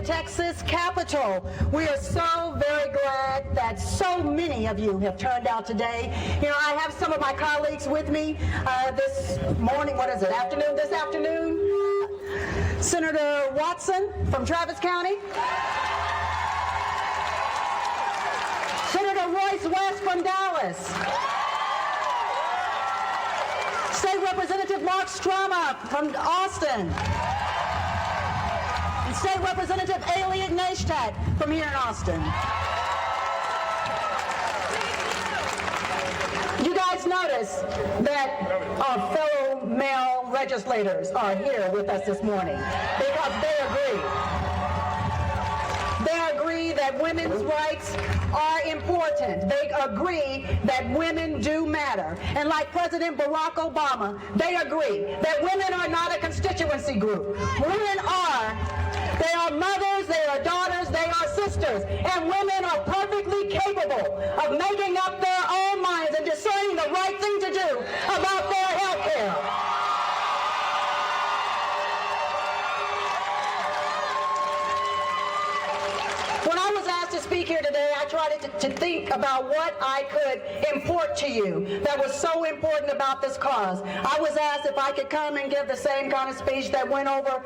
Texas Capitol. We are so very glad that so many of you have turned out today. You know, I have some of my colleagues with me this morning, this afternoon. Senator Watson from Travis County. Senator Royce West from Dallas. State Representative Mark Strama from Austin. And State Representative Elliot Neistat from here in Austin. You guys notice that our fellow male legislators are here with us this morning because they agree. They agree that women's rights are important. They agree that women do matter. And like President Barack Obama, they agree that women are not a constituency group. Women they are mothers, they are daughters, they are sisters. And women are perfectly capable of making up their own minds and discerning the right thing to do about their health care. When I was asked to speak here today, I tried to think about what I could import to you that was so important about this cause. I was asked if I could come and give the same kind of speech that went over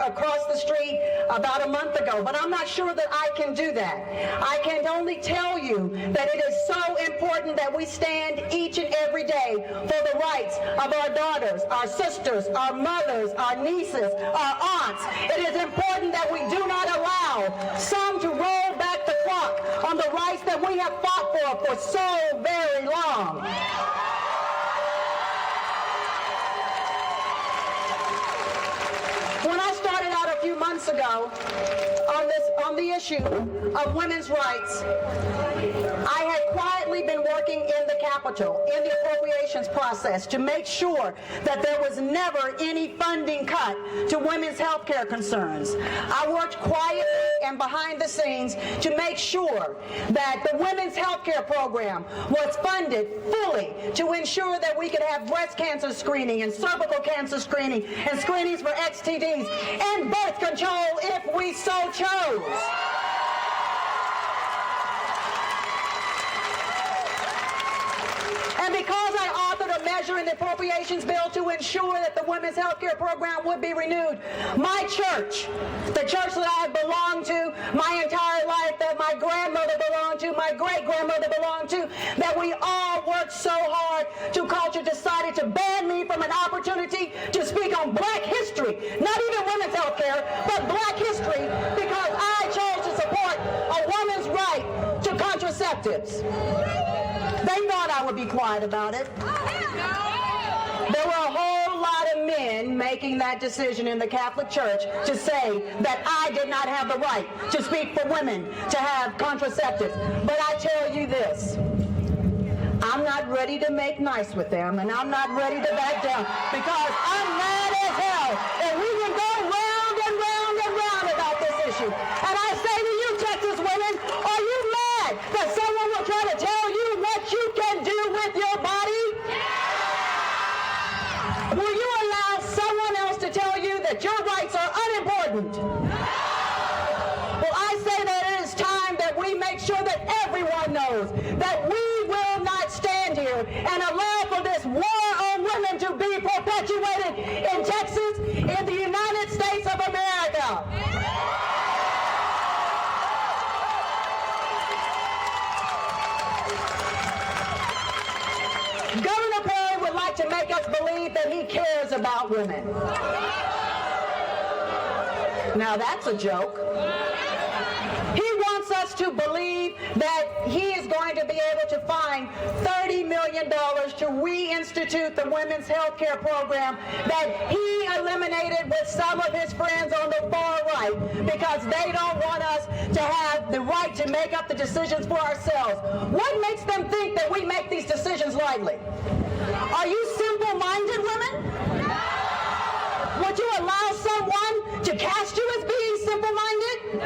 across the street about a month ago, but I'm not sure that I can do that. I can only tell you that it is so important that we stand each and every day for the rights of our daughters, our sisters, our mothers, our nieces, our aunts. It is important that we do not allow some to roll back the clock on the rights that we have fought for so very long. When I started out a few months ago on the issue of women's rights, I had quietly been working in the Capitol, in the appropriations process, to make sure that there was never any funding cut to women's health care concerns. I worked quietly and behind the scenes to make sure that the women's health care program was funded fully to ensure that we could have breast cancer screening and cervical cancer screening and screenings for STDs and birth control if we so chose. And because I authored a measure in the appropriations bill to ensure that the women's health care program would be renewed, my church, the church that I have belonged to my entire life, that my grandmother belonged to, my great-grandmother belonged to, that we all worked so hard to culture, decided to ban me from an opportunity to speak on black history, not even women's health care, but black history, because I chose to support a woman's right to contraceptives. They thought I would be quiet about it. There were a whole lot of men making that decision in the Catholic Church to say that I did not have the right to speak for women to have contraceptives. But I tell you this, I'm not ready to make nice with them, and I'm not ready to back down, because I'm mad as hell, and we can go round and round and round about this issue. And I say to you, Texas women, are you mad that someone will try to tell you what you can do with your body? Will you allow someone else to tell you that your rights are unimportant? Well, I say that it is time that we make sure that everyone knows that we will not stand here and allow for this war on women to be perpetuated in Texas, in the United States of America. Governor Perry would like to make us believe that he cares about women. Now that's a joke. He wants us to believe that he is going to be able to find $30 million to reinstitute the women's health care program that he eliminated with some of his friends on the far right because they don't want us to have the right to make up the decisions for ourselves. What makes them think that we make these decisions lightly? Are you simple-minded women? Would you allow someone to cast you as being simple-minded?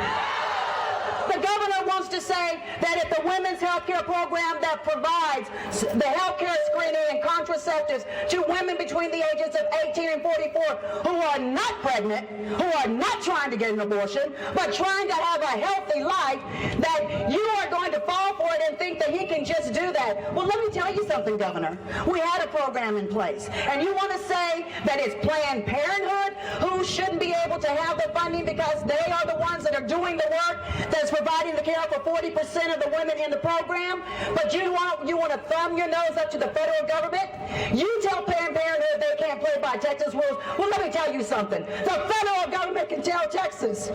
The governor wants to say that if the women's health care program that provides the health care screening and contraceptives to women between the ages of 18 and 44 who are not pregnant, who are not trying to get an abortion, but trying to have a healthy life, that you are going to fall for it and think that he can just do that. Well, let me tell you something, Governor. We had a program in place, and you want to say that it's Planned Parenthood who shouldn't be able to have the funding because they are the ones that are doing the work that's providing the care for 40% of the women in the program, but you want to thumb your nose up to the federal government? You tell Planned Parenthood they can't play by Texas rules. Well, let me tell you something. The federal government can tell Texas,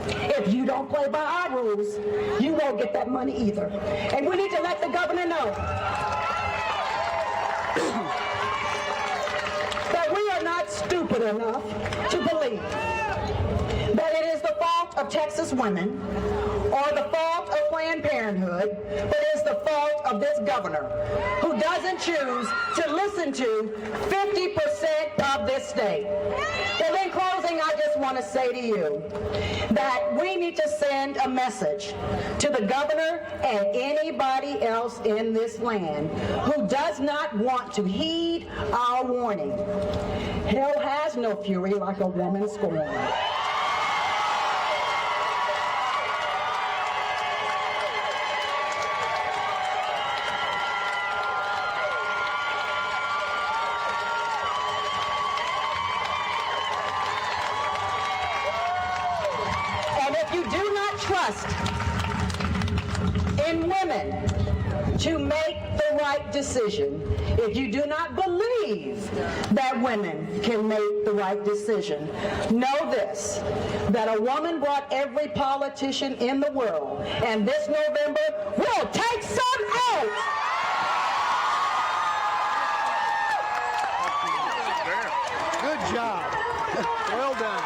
if you don't play by our rules, you won't get that money either. And we need to let the governor know that we are not stupid enough to believe that it is the fault of Texas women or the fault of Planned Parenthood, but it is the fault of this governor who doesn't choose to listen to 50% of this state. Well, in closing, I just want to say to you that we need to send a message to the governor and anybody else in this land who does not want to heed our warning. Hell has no fury like a woman scorned. In women to make the right decision, if you do not believe that women can make the right decision, know this, that a woman brought every politician in the world, and this November will take some out. Good job. Well done.